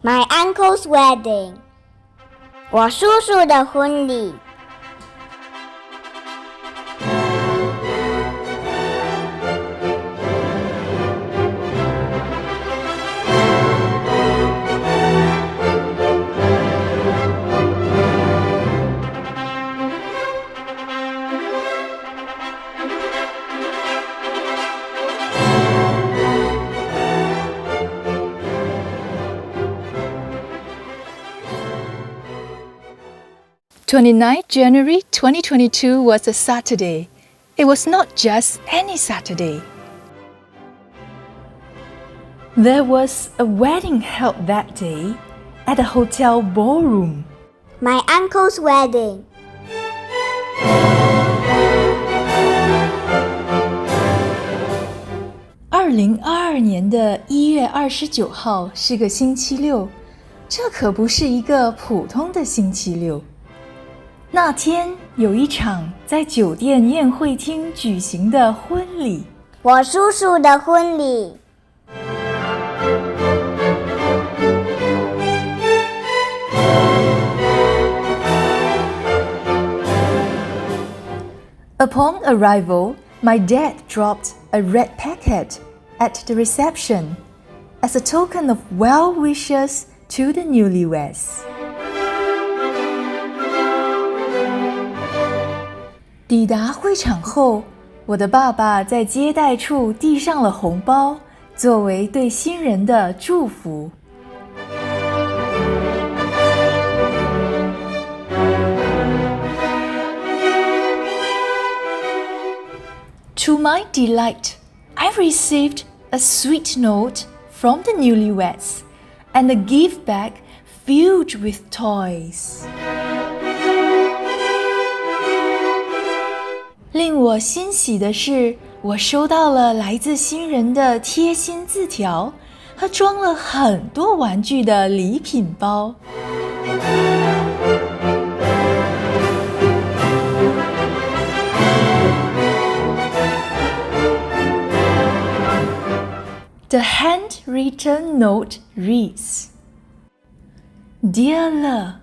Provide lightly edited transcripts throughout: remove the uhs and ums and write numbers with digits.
My uncle's wedding. 我叔叔的婚礼。29th January 2022 was a Saturday. It was not just any Saturday. There was a wedding held that day at a hotel ballroom. My uncle's wedding. 2022年的1月29号是个星期六，这可不是一个普通的星期六。那天有一场在酒店宴会厅举行的婚礼，我叔叔的婚礼。Upon arrival, my dad dropped a red packet at the reception as a token of well wishes to the newlyweds. 抵达会场后，我的爸爸在接待处递上了红包，作为对新人的祝福。To my delight, I received a sweet note from the newlyweds and a gift bag filled with toys. 令我欣喜的是，我收到了来自新人的贴心字条和装了很多玩具的礼品包。The handwritten note reads, Dear Le,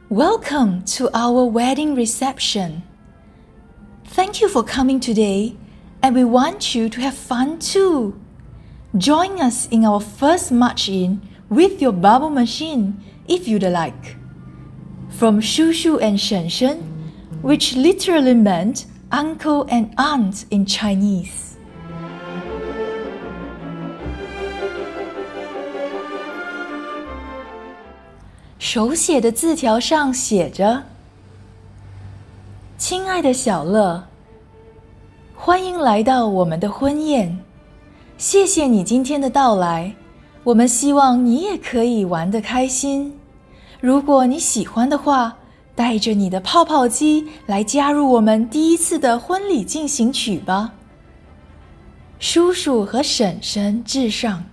welcome to our wedding reception. Thank you for coming today, and we want you to have fun too. Join us in our first march-in with your bubble machine, if you'd like. From Shushu and Shenshen, which literally meant uncle and aunt in Chinese. 手写的字条上写着：亲爱的小乐，欢迎来到我们的婚宴，谢谢你今天的到来，我们希望你也可以玩得开心。如果你喜欢的话，带着你的泡泡机来加入我们第一次的婚礼进行曲吧。叔叔和婶婶致上。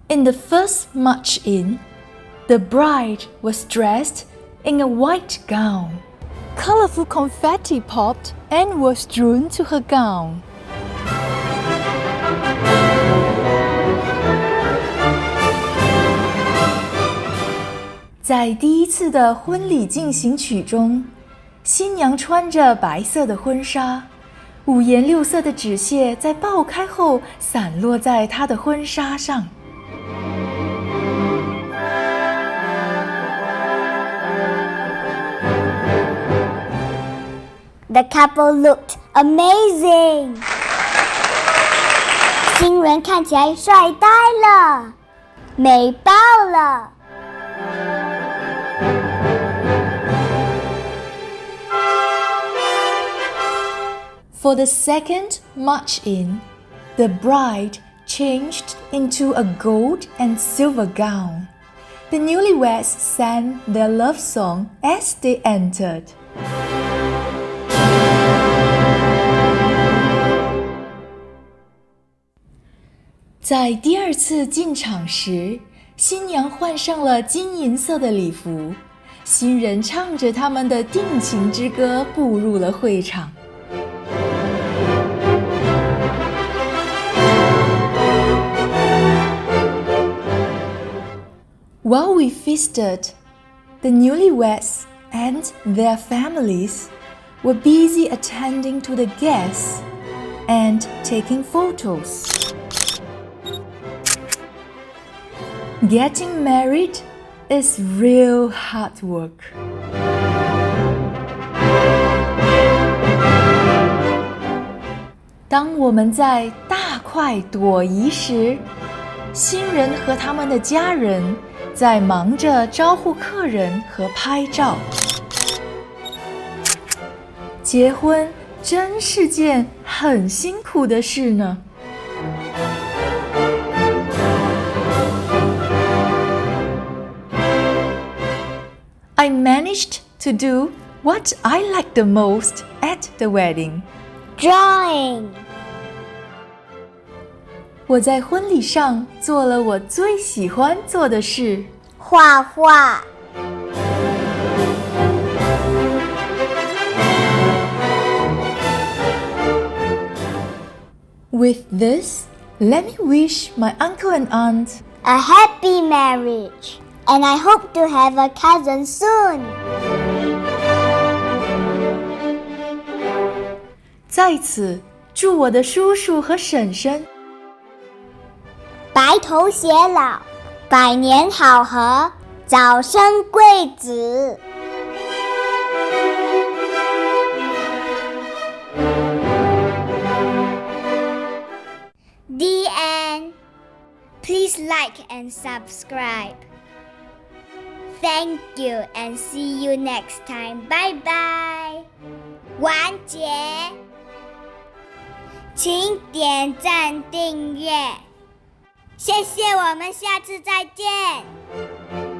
In the first march-in, the bride was dressed in a white gown. Colorful confetti popped and was strewn to her gown. 在第一次的婚礼进行曲中，新娘穿着白色的婚纱，五颜六色的纸屑在爆开后散落在她的婚纱上。The couple looked amazing. 新人看起来帅呆了，美爆了。For the second march-in, the bride changed into a gold and silver gown. The newlyweds sang their love song as they entered. 在第二次进场时，新娘换上了金银色的礼服，新人唱着他们的定情之歌步入了会场。While we feasted, the newlyweds and their families were busy attending to the guests and taking photos. Getting married is real hard work. 当我们在大快朵颐时，新人和他们的家人在忙着招呼客人和拍照。结婚真是件很辛苦的事呢。I managed to do what I liked the most at the wedding. Drawing. 我在婚礼上做了我最喜欢做的事，画画。With this, let me wish my uncle and aunt A happy marriage. And I hope to have a cousin soon. 在此祝我的叔叔和婶婶白头偕老，百年好合，早生贵子。The end. Please like and subscribe. Thank you and see you next time. Bye bye. 完结，请点赞订阅。谢谢，我们下次再见。